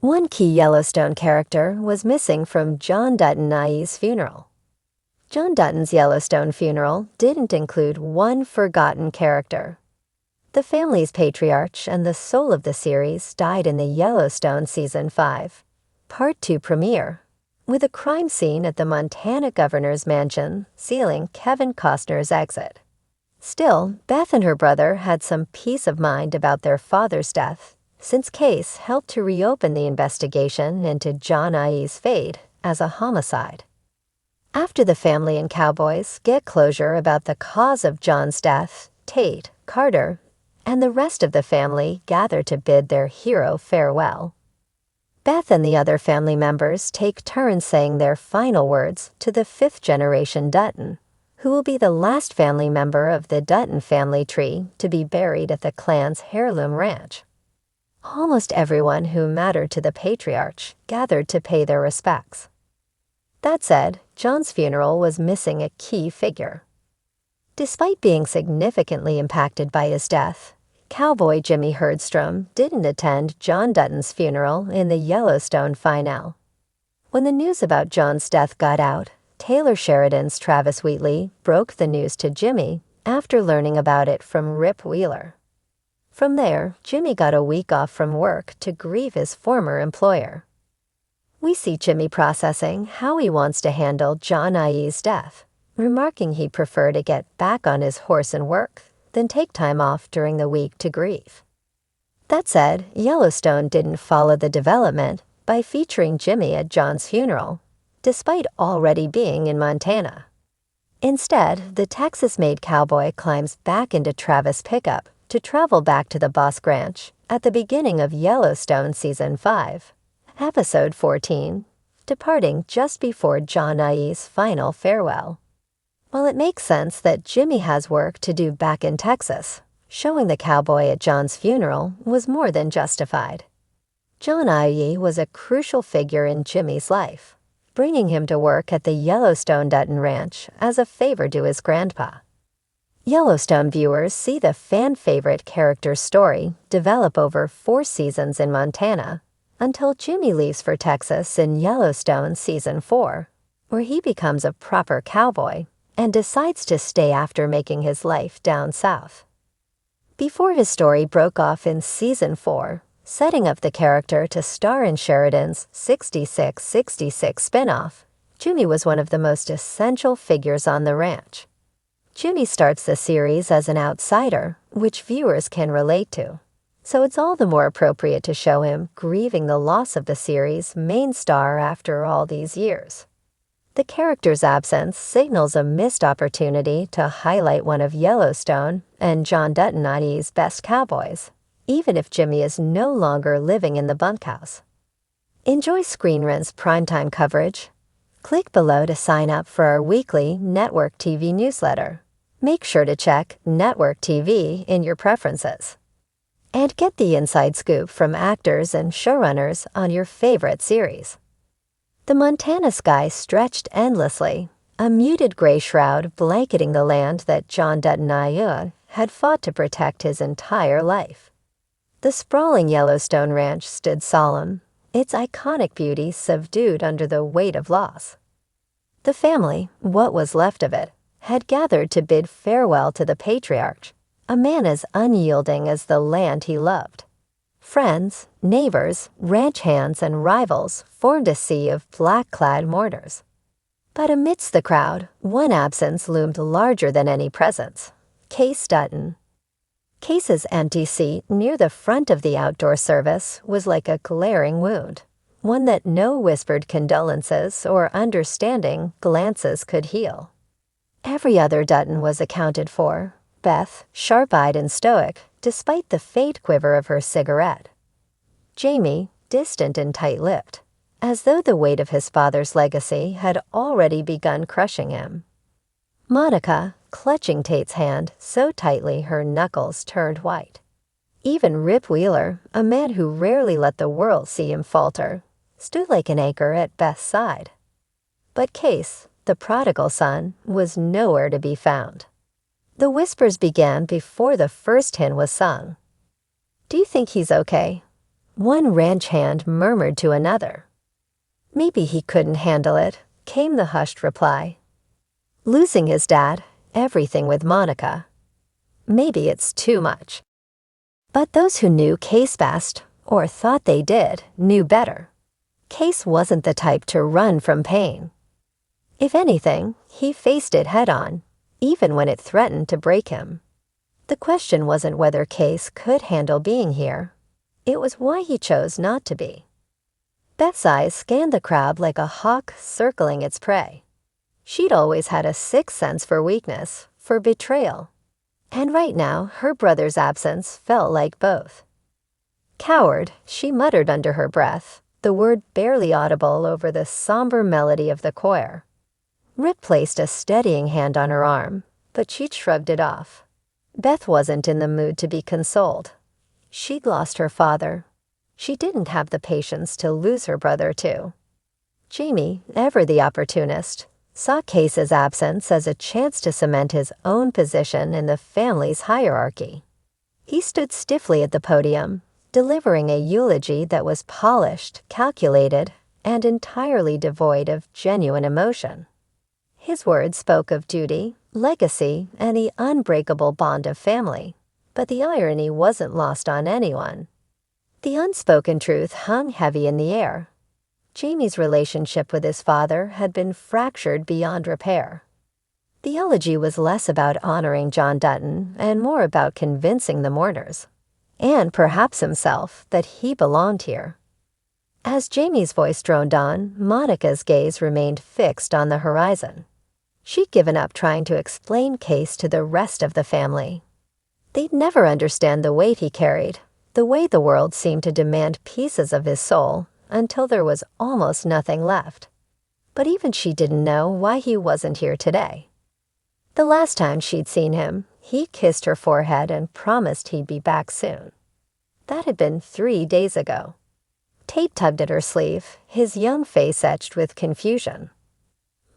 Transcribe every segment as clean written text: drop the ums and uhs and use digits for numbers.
One key Yellowstone character was missing from John Dutton IE's funeral. John Dutton's Yellowstone funeral didn't include one forgotten character. The family's patriarch and the soul of the series died in the Yellowstone Season 5, Part 2 premiere, with a crime scene at the Montana governor's mansion sealing Kevin Costner's exit. Still, Beth and her brother had some peace of mind about their father's death, since Case helped to reopen the investigation into John IE's fate as a homicide. After the family and cowboys get closure about the cause of John's death, Tate, Carter, and the rest of the family gather to bid their hero farewell. Beth and the other family members take turns saying their final words to the fifth-generation Dutton, who will be the last family member of the Dutton family tree to be buried at the clan's heirloom ranch. Almost everyone who mattered to the patriarch gathered to pay their respects. That said, John's funeral was missing a key figure. Despite being significantly impacted by his death, cowboy Jimmy Herdstrom didn't attend John Dutton's funeral in the Yellowstone finale. When the news about John's death got out, Taylor Sheridan's Travis Wheatley broke the news to Jimmy after learning about it from Rip Wheeler. From there, Jimmy got a week off from work to grieve his former employer. We see Jimmy processing how he wants to handle John IE's death, remarking he'd prefer to get back on his horse and work than take time off during the week to grieve. That said, Yellowstone didn't follow the development by featuring Jimmy at John's funeral, despite already being in Montana. Instead, the Texas-made cowboy climbs back into Travis' pickup to travel back to the Bosque Ranch at the beginning of Yellowstone Season 5, Episode 14, departing just before John IE's final farewell. While it makes sense that Jimmy has work to do back in Texas, showing the cowboy at John's funeral was more than justified. John IE was a crucial figure in Jimmy's life, bringing him to work at the Yellowstone Dutton Ranch as a favor to his grandpa. Yellowstone viewers see the fan-favorite character's story develop over 4 seasons in Montana until Jimmy leaves for Texas in Yellowstone Season 4, where he becomes a proper cowboy and decides to stay after making his life down south. Before his story broke off in Season 4, setting up the character to star in Sheridan's 6666 spin-off, Jimmy was one of the most essential figures on the ranch. Jimmy starts the series as an outsider, which viewers can relate to, so it's all the more appropriate to show him grieving the loss of the series' main star after all these years. The character's absence signals a missed opportunity to highlight one of Yellowstone and John Dutton IE's best cowboys, even if Jimmy is no longer living in the bunkhouse. Enjoy Screen Rant's primetime coverage? Click below to sign up for our weekly Network TV newsletter. Make sure to check Network TV in your preferences. And get the inside scoop from actors and showrunners on your favorite series. The Montana sky stretched endlessly, a muted gray shroud blanketing the land that John Dutton IE had fought to protect his entire life. The sprawling Yellowstone ranch stood solemn, its iconic beauty subdued under the weight of loss. The family, what was left of it, had gathered to bid farewell to the patriarch, a man as unyielding as the land he loved. Friends, neighbors, ranch hands, and rivals formed a sea of black-clad mourners. But amidst the crowd, one absence loomed larger than any presence: Case Dutton. Case's empty seat near the front of the outdoor service was like a glaring wound, one that no whispered condolences or understanding glances could heal. Every other Dutton was accounted for, Beth, sharp-eyed and stoic, despite the faint quiver of her cigarette. Jamie, distant and tight-lipped, as though the weight of his father's legacy had already begun crushing him. Monica, clutching Tate's hand so tightly her knuckles turned white. Even Rip Wheeler, a man who rarely let the world see him falter, stood like an anchor at Beth's side. But Case, the prodigal son, was nowhere to be found. The whispers began before the first hymn was sung. "Do you think he's okay?" One ranch hand murmured to another. Maybe he couldn't handle it, came the hushed reply. Losing his dad, everything with Monica. Maybe it's too much. But those who knew Case best, or thought they did, knew better. Case wasn't the type to run from pain. If anything, he faced it head-on, even when it threatened to break him. The question wasn't whether Case could handle being here. It was why he chose not to be. Beth's eyes scanned the crowd like a hawk circling its prey. She'd always had a sixth sense for weakness, for betrayal. And right now, her brother's absence felt like both. Coward, she muttered under her breath, the word barely audible over the somber melody of the choir. Rip placed a steadying hand on her arm, but she'd shrugged it off. Beth wasn't in the mood to be consoled. She'd lost her father. She didn't have the patience to lose her brother, too. Jamie, ever the opportunist, saw Case's absence as a chance to cement his own position in the family's hierarchy. He stood stiffly at the podium, delivering a eulogy that was polished, calculated, and entirely devoid of genuine emotion. His words spoke of duty, legacy, and the unbreakable bond of family, but the irony wasn't lost on anyone. The unspoken truth hung heavy in the air. Jamie's relationship with his father had been fractured beyond repair. The eulogy was less about honoring John Dutton and more about convincing the mourners, and perhaps himself, that he belonged here. As Jamie's voice droned on, Monica's gaze remained fixed on the horizon. She'd given up trying to explain Case to the rest of the family. They'd never understand the weight he carried, the way the world seemed to demand pieces of his soul until there was almost nothing left. But even she didn't know why he wasn't here today. The last time she'd seen him, he kissed her forehead and promised he'd be back soon. That had been 3 days ago. Tate tugged at her sleeve, his young face etched with confusion.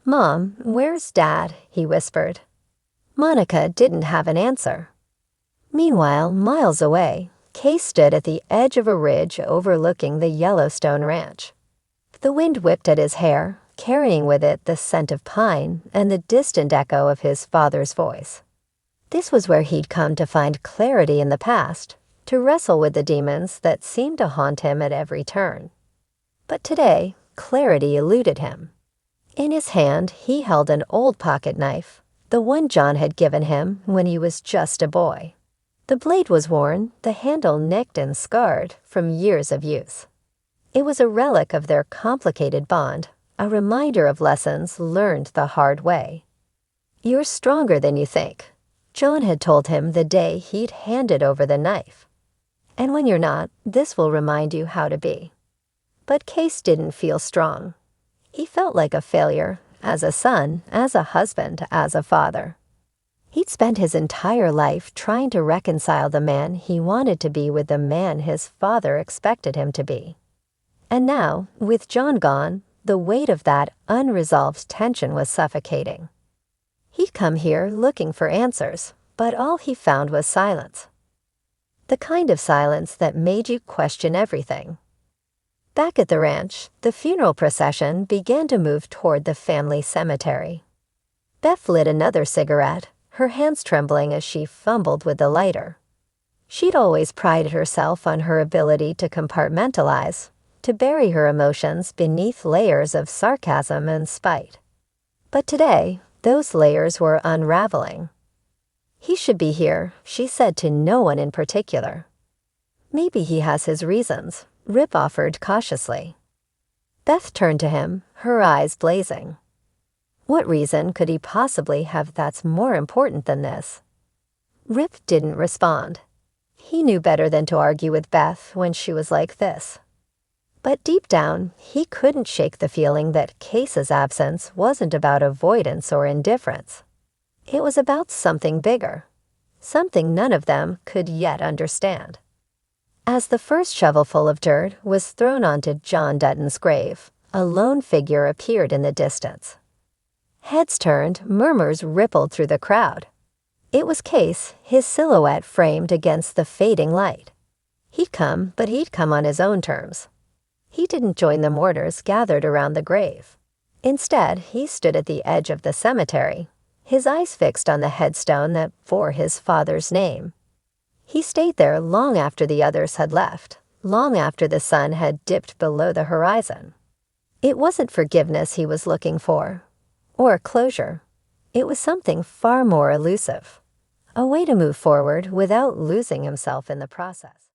"Mom, where's Dad?" he whispered. Monica didn't have an answer. Meanwhile, miles away, Case stood at the edge of a ridge overlooking the Yellowstone ranch. The wind whipped at his hair, carrying with it the scent of pine and the distant echo of his father's voice. This was where he'd come to find clarity in the past, to wrestle with the demons that seemed to haunt him at every turn. But today, clarity eluded him. In his hand, he held an old pocket knife, the one John had given him when he was just a boy. The blade was worn, the handle nicked and scarred from years of use. It was a relic of their complicated bond, a reminder of lessons learned the hard way. "You're stronger than you think," John had told him the day he'd handed over the knife. "And when you're not, this will remind you how to be." But Case didn't feel strong. He felt like a failure, as a son, as a husband, as a father. He'd spent his entire life trying to reconcile the man he wanted to be with the man his father expected him to be. And now, with John gone, the weight of that unresolved tension was suffocating. He'd come here looking for answers, but all he found was silence. The kind of silence that made you question everything. Back at the ranch, the funeral procession began to move toward the family cemetery. Beth lit another cigarette, her hands trembling as she fumbled with the lighter. She'd always prided herself on her ability to compartmentalize, to bury her emotions beneath layers of sarcasm and spite. But today, those layers were unraveling. "He should be here," she said to no one in particular. "Maybe he has his reasons," Rip offered cautiously. Beth turned to him, her eyes blazing. What reason could he possibly have that's more important than this? Rip didn't respond. He knew better than to argue with Beth when she was like this. But deep down, he couldn't shake the feeling that Case's absence wasn't about avoidance or indifference. It was about something bigger, something none of them could yet understand. As the first shovelful of dirt was thrown onto John Dutton's grave, a lone figure appeared in the distance. Heads turned, murmurs rippled through the crowd. It was Case, his silhouette framed against the fading light. He'd come, but he'd come on his own terms. He didn't join the mourners gathered around the grave. Instead, he stood at the edge of the cemetery, his eyes fixed on the headstone that bore his father's name. He stayed there long after the others had left, long after the sun had dipped below the horizon. It wasn't forgiveness he was looking for, or closure. It was something far more elusive, a way to move forward without losing himself in the process.